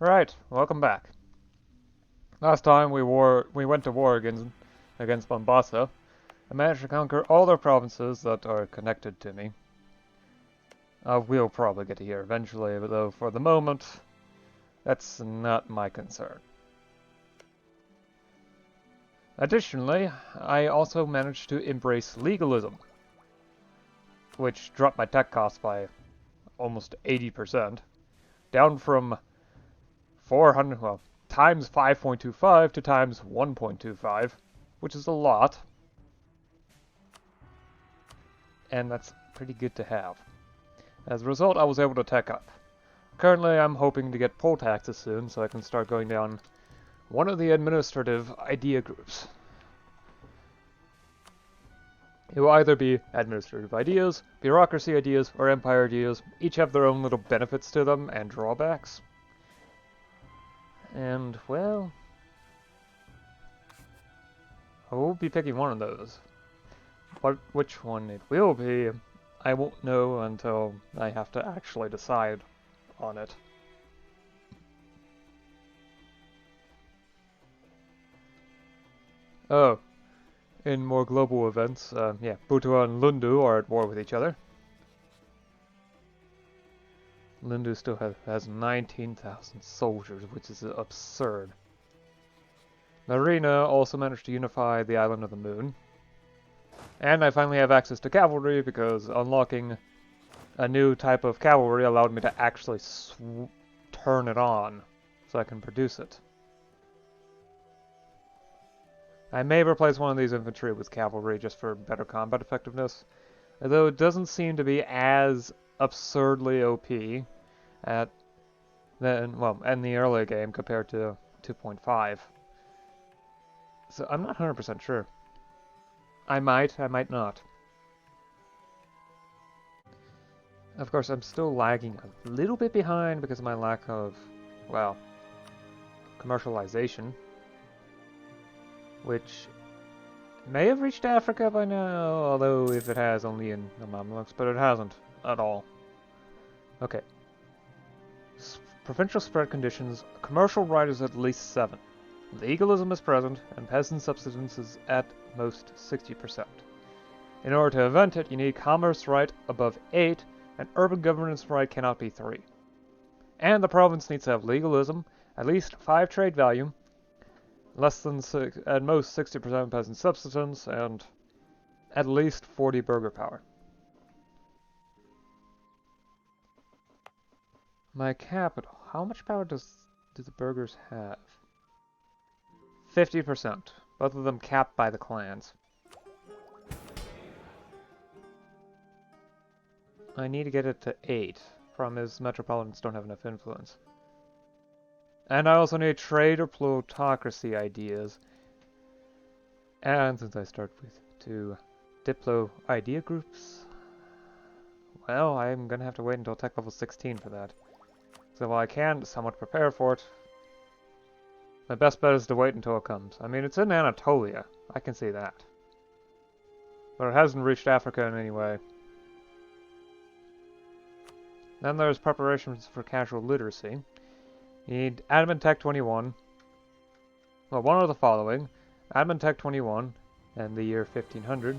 Right, welcome back. Last time we went to war against Mombasa. I managed to conquer all the provinces that are connected to me. We'll probably get here eventually, but though for the moment, that's not my concern. Additionally, I also managed to embrace legalism, which dropped my tech costs by almost 80%, down from 400, well, times 5.25 to times 1.25, which is a lot. And that's pretty good to have. As a result, I was able to tech up. Currently, I'm hoping to get poll taxes soon, so I can start going down one of the administrative idea groups. It will either be administrative ideas, bureaucracy ideas, or empire ideas. Each have their own little benefits to them and drawbacks. And, well, I will be picking one of those. But which one it will be, I won't know until I have to actually decide on it. Oh, in more global events, yeah, Butua and Lundu are at war with each other. Lundu still has 19,000 soldiers, which is absurd. Narina also managed to unify the island of the moon. And I finally have access to cavalry because unlocking a new type of cavalry allowed me to actually turn it on so I can produce it. I may replace one of these infantry with cavalry just for better combat effectiveness, although it doesn't seem to be as absurdly OP in the early game compared to 2.5. So I'm not 100% sure. I might not. Of course, I'm still lagging a little bit behind because of my lack of, well, commercialization, which may have reached Africa by now, although if it has, only in the Mamluks, but it hasn't at all. Okay. Provincial spread conditions, commercial right is at least 7. Legalism is present, and peasant subsistence is at most 60%. In order to event it, you need commerce right above 8, and urban governance right cannot be 3. And the province needs to have legalism, at least 5 trade value, less than at most 60% peasant subsistence, and at least 40 burgher power. My capital. How much power do the burghers have? 50%. Both of them capped by the clans. I need to get it to 8. Problem is, metropolitans don't have enough influence. And I also need trade or plutocracy ideas. And since I start with 2 Diplo idea groups, well, I'm gonna have to wait until tech level 16 for that. So while I can somewhat prepare for it, my best bet is to wait until it comes. I mean, it's in Anatolia. I can see that. But it hasn't reached Africa in any way. Then there's preparations for casual literacy. You need Admin Tech 21. Well, one of the following. Admin Tech 21 and the year 1500.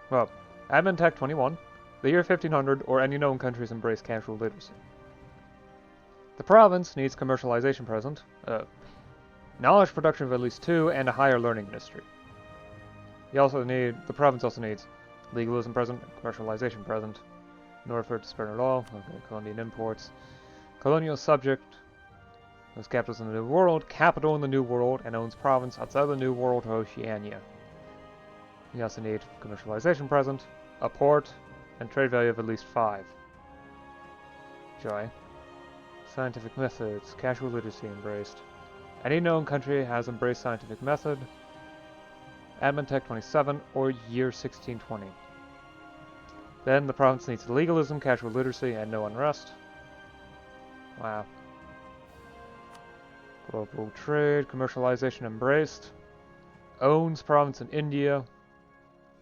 Well, Admin Tech 21, the year 1500, or any known countries embrace casual literacy. The province needs commercialization present, knowledge production of at least 2, and a higher learning industry. The province also needs legalism present, commercialization present, in order for it to spread at all. Okay, Colombian imports. Colonial subject, owns capitals in the New World, capital in the New World, and owns province outside the New World or Oceania. You also need commercialization present, a port, and trade value of at least 5. Joy. Scientific methods, casual literacy embraced. Any known country has embraced scientific method. Admin Tech 27 or year 1620. Then the province needs legalism, casual literacy, and no unrest. Wow. Global trade, commercialization embraced. Owns province in India.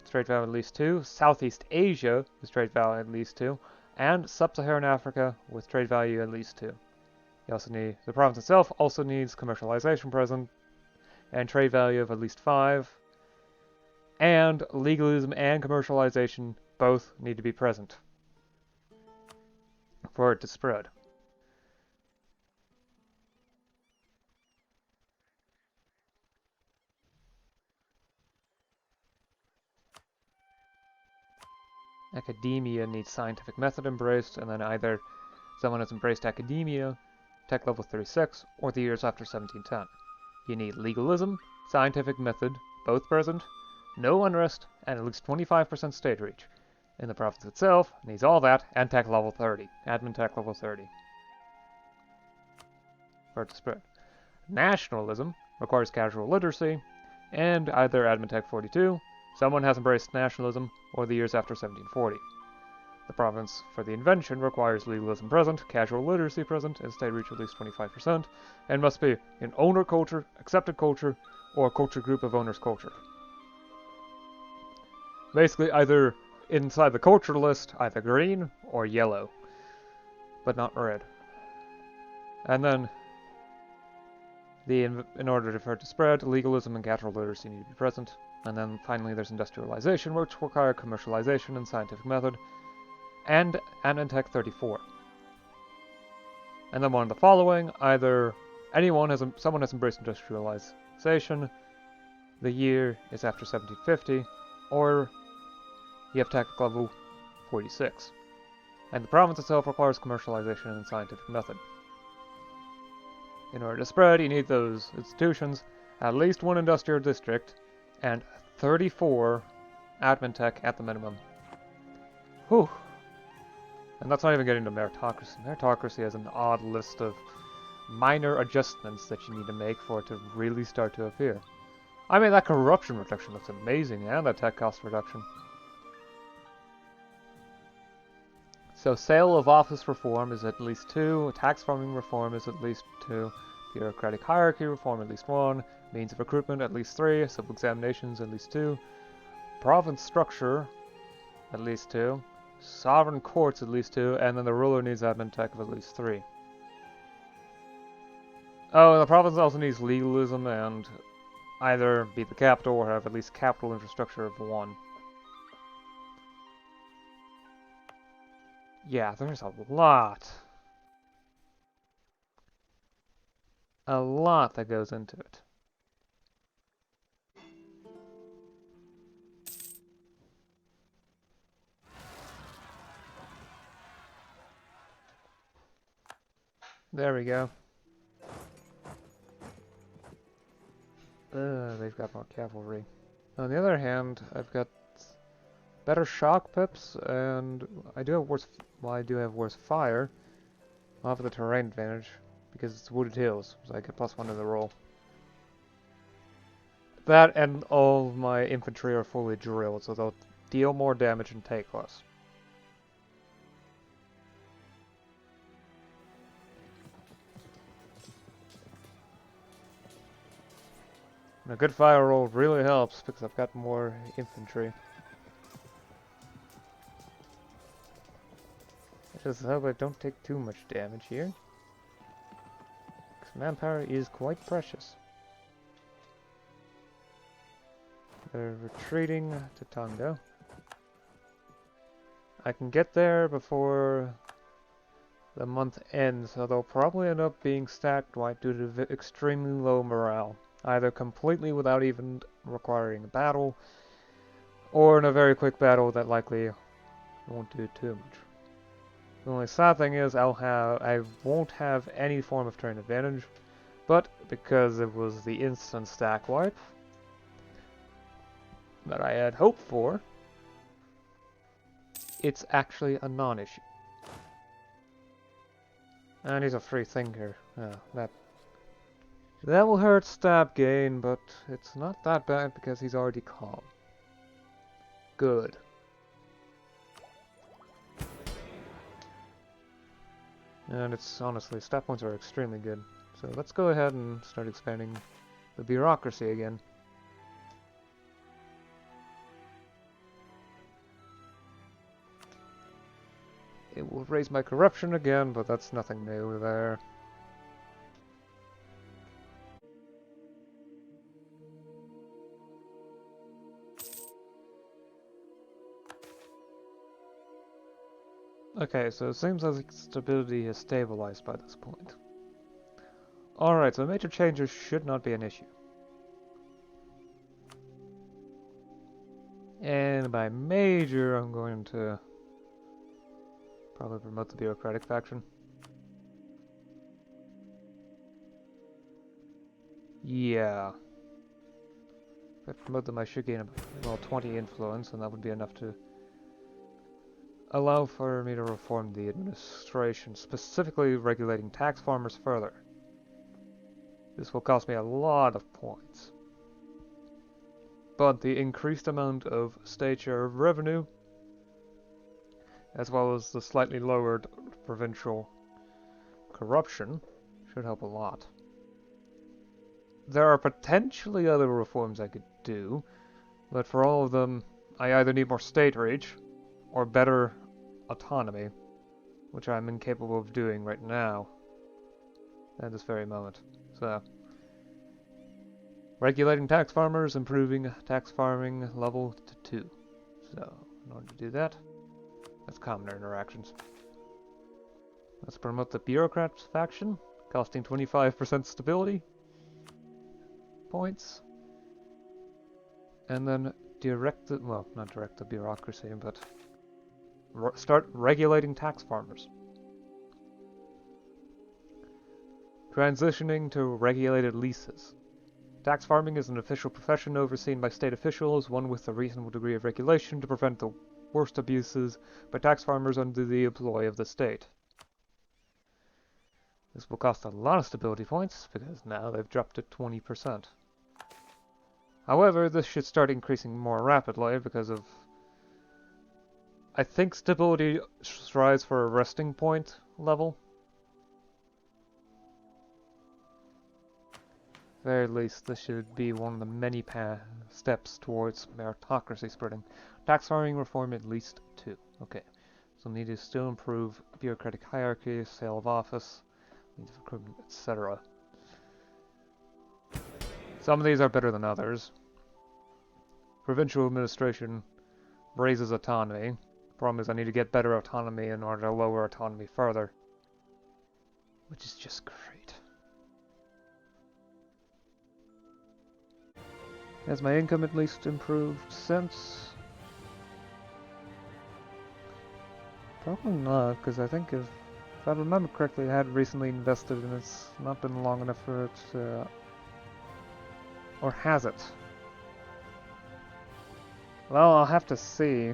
Trade value at least 2. Southeast Asia is trade value at least 2. and Sub-Saharan Africa with trade value at least 2. You also need, the province itself also needs commercialization present and trade value of at least 5. And legalism and commercialization both need to be present for it to spread. Academia needs scientific method embraced, and then either someone has embraced academia, tech level 36, or the years after 1710. You need legalism, scientific method, both present, no unrest, and at least 25% state reach. In the province itself, needs all that, and tech level 30, admin tech level 30. For it to spread. Nationalism requires casual literacy, and either admin tech 42, someone has embraced nationalism, or the years after 1740. The province for the invention requires legalism present, casual literacy present, and state reach at least 25%, and must be an owner culture, accepted culture, or a culture group of owners' culture. Basically, either inside the culture list, either green or yellow, but not red. And then, in order for it to spread, legalism and casual literacy need to be present. And then finally there's industrialization, which require commercialization and scientific method, and admin tech 34. And then one of the following, either someone has embraced industrialization, the year is after 1750, or you have tech level 46. And the province itself requires commercialization and scientific method. In order to spread, you need those institutions, at least one industrial district, and 34 admin tech at the minimum. Whew. And that's not even getting to meritocracy. Meritocracy has an odd list of minor adjustments that you need to make for it to really start to appear. I mean, that corruption reduction looks amazing, and that tech cost reduction. So sale of office reform is at least 2, tax farming reform is at least 2, bureaucratic hierarchy reform at least 1, means of recruitment at least 3, civil examinations at least 2, province structure at least 2, sovereign courts at least 2, and then the ruler needs admin tech of at least 3. Oh, and the province also needs legalism and either be the capital or have at least capital infrastructure of 1. Yeah, there's a lot. A lot that goes into it. There we go. They've got more cavalry. On the other hand, I've got better shock pips, and I do have worse fire. I'll have the terrain advantage because it's wooded hills, so I get +1 to the roll. That and all of my infantry are fully drilled, so they'll deal more damage and take less. And a good fire roll really helps because I've got more infantry. I just hope I don't take too much damage here, because manpower is quite precious. They're retreating to Tonga. I can get there before the month ends, so they'll probably end up being stacked white due to extremely low morale, either completely without even requiring a battle, or in a very quick battle that likely won't do too much. The only sad thing is I won't have any form of turn advantage, but because it was the instant stack wipe that I had hoped for, it's actually a non-issue. And he's a free thinker. That will hurt stab gain, but it's not that bad because he's already calm. Good. And it's honestly, stat points are extremely good. So let's go ahead and start expanding the bureaucracy again. It will raise my corruption again, but that's nothing new there. Okay, so it seems like stability has stabilized by this point. Alright, so major changes should not be an issue. And by major, I'm going to probably promote the bureaucratic faction. Yeah. If I promote them, I should gain about 20 influence, and that would be enough to allow for me to reform the administration, specifically regulating tax farmers further. This will cost me a lot of points. But the increased amount of state share of revenue, as well as the slightly lowered provincial corruption, should help a lot. There are potentially other reforms I could do, but for all of them, I either need more state reach, or better autonomy, which I'm incapable of doing right now, at this very moment. So, regulating tax farmers, improving tax farming level to 2. So, in order to do that, that's commoner interactions. Let's promote the bureaucrats faction, costing 25% stability points. And then direct the, well, not direct the bureaucracy, but start regulating tax farmers. Transitioning to regulated leases. Tax farming is an official profession overseen by state officials, one with a reasonable degree of regulation to prevent the worst abuses by tax farmers under the employ of the state. This will cost a lot of stability points, because now they've dropped to 20%. However, this should start increasing more rapidly because of... I think stability strives for a resting point level. At the very least, this should be one of the many steps towards meritocracy spreading. Tax farming reform at least 2. Okay. So need to still improve bureaucratic hierarchy, sale of office, needs of recruitment, etc. Some of these are better than others. Provincial administration raises autonomy. The problem is I need to get better autonomy in order to lower autonomy further. Which is just great. Has my income at least improved since? Probably not, because I think if I remember correctly, I had recently invested and it's not been long enough for it to... Or has it? Well, I'll have to see.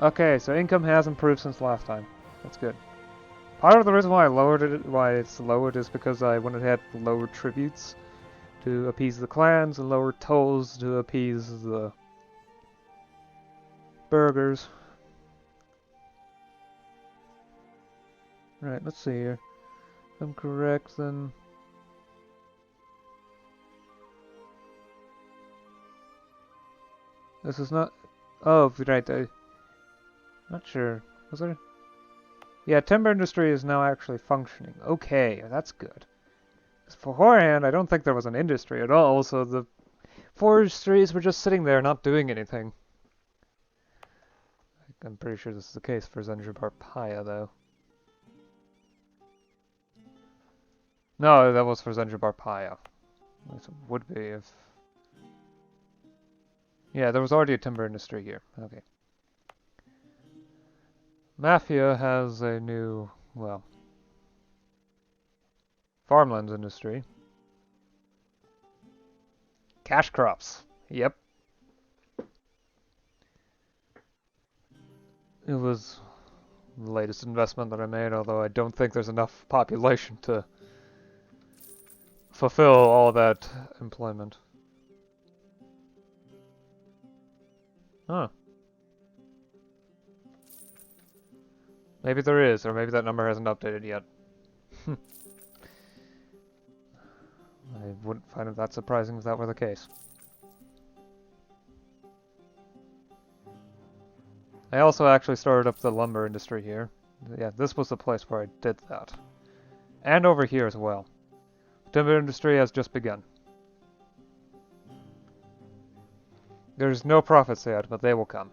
Okay, so income has improved since last time. That's good. Part of the reason why I lowered it, why it's lowered, is because I went ahead and lowered tributes to appease the clans and lowered tolls to appease the burghers. Right, let's see here. If I'm correct, then... This is not... Oh, right, not sure. Was there... Yeah, timber industry is now actually functioning. Okay, that's good. Beforehand, I don't think there was an industry at all, so the forestries were just sitting there not doing anything. I'm pretty sure this is the case for Zanzibar-Paya, though. No, that was for Zanzibar-Paya. At least it would be if... Yeah, there was already a timber industry here. Okay. Mafia has a new, well, farmlands industry. Cash crops. Yep. It was the latest investment that I made, although I don't think there's enough population to fulfill all that employment. Huh. Maybe there is, or maybe that number hasn't updated yet. I wouldn't find it that surprising if that were the case. I also actually started up the lumber industry here. Yeah, this was the place where I did that. And over here as well. Timber industry has just begun. There's no profits yet, but they will come.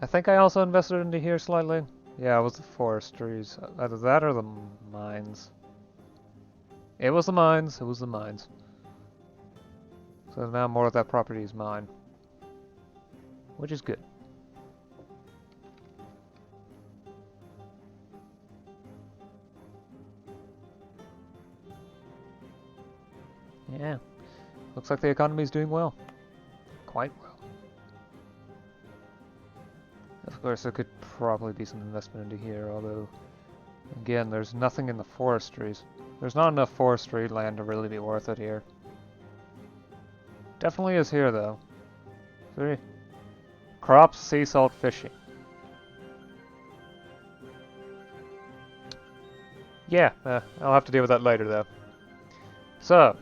I think I also invested into here slightly. Yeah, it was the forestries. Either that or the mines. It was the mines. It was the mines. So now more of that property is mine. Which is good. Yeah. Looks like the economy is doing well. Quite well. Of course, there could probably be some investment into here, although, again, there's nothing in the forestries. There's not enough forestry land to really be worth it here. Definitely is here, though. 3. Crops, sea salt, fishing. Yeah, I'll have to deal with that later, though. So,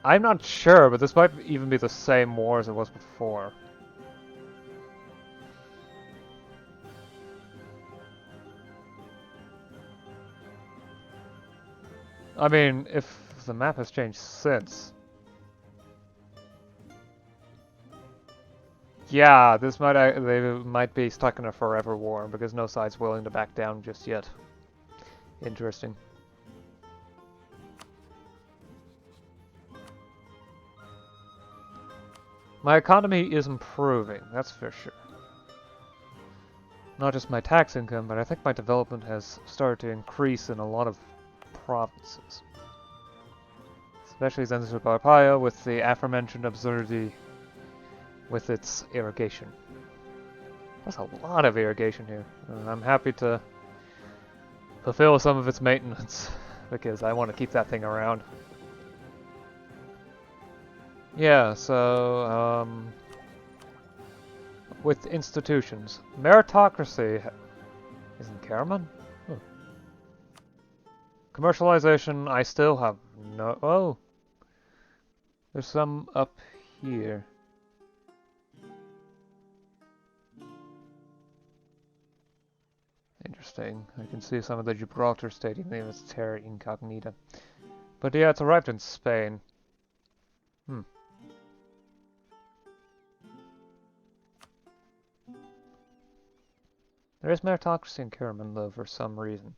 I'm not sure, but this might even be the same war as it was before. I mean, if the map has changed since... Yeah, they might be stuck in a forever war, because no side's willing to back down just yet. Interesting. My economy is improving, that's for sure. Not just my tax income, but I think my development has started to increase in a lot of provinces. Especially Zanzibar with the aforementioned absurdity with its irrigation. There's a lot of irrigation here, and I'm happy to fulfill some of its maintenance, because I want to keep that thing around. Yeah, so, with institutions. Meritocracy isn't Karaman? Oh. Commercialization, I still have no... Oh! There's some up here. Interesting. I can see some of the Gibraltar Stadium name is Terra Incognita. But yeah, it's arrived in Spain. There is meritocracy in Karaman, though, for some reason.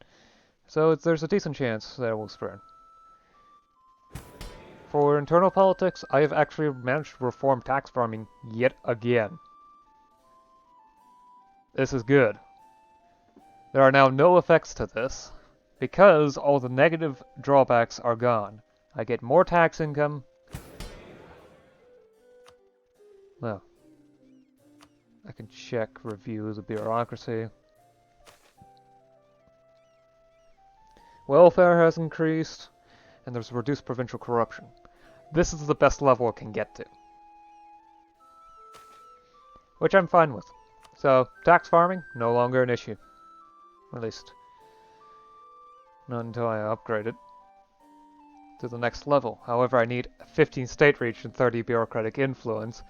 So there's a decent chance that it will spread. For internal politics, I have actually managed to reform tax farming yet again. This is good. There are now no effects to this, because all the negative drawbacks are gone. I get more tax income. Well, I can check review the bureaucracy. Welfare has increased, and there's reduced provincial corruption. This is the best level it can get to. Which I'm fine with. So, tax farming, no longer an issue. At least, not until I upgrade it to the next level. However, I need 15 state reach and 30 bureaucratic influence.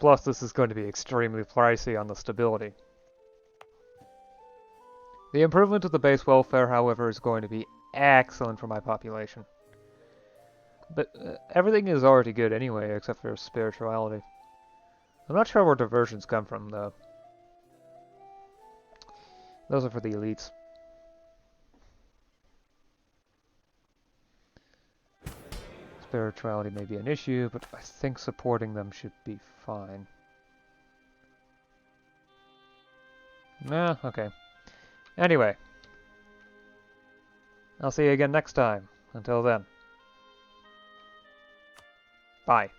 Plus, this is going to be extremely pricey on the stability. The improvement of the base welfare, however, is going to be excellent for my population. But everything is already good anyway, except for spirituality. I'm not sure where diversions come from, though. Those are for the elites. Spirituality may be an issue, but I think supporting them should be fine. Nah, okay. Anyway. I'll see you again next time. Until then. Bye.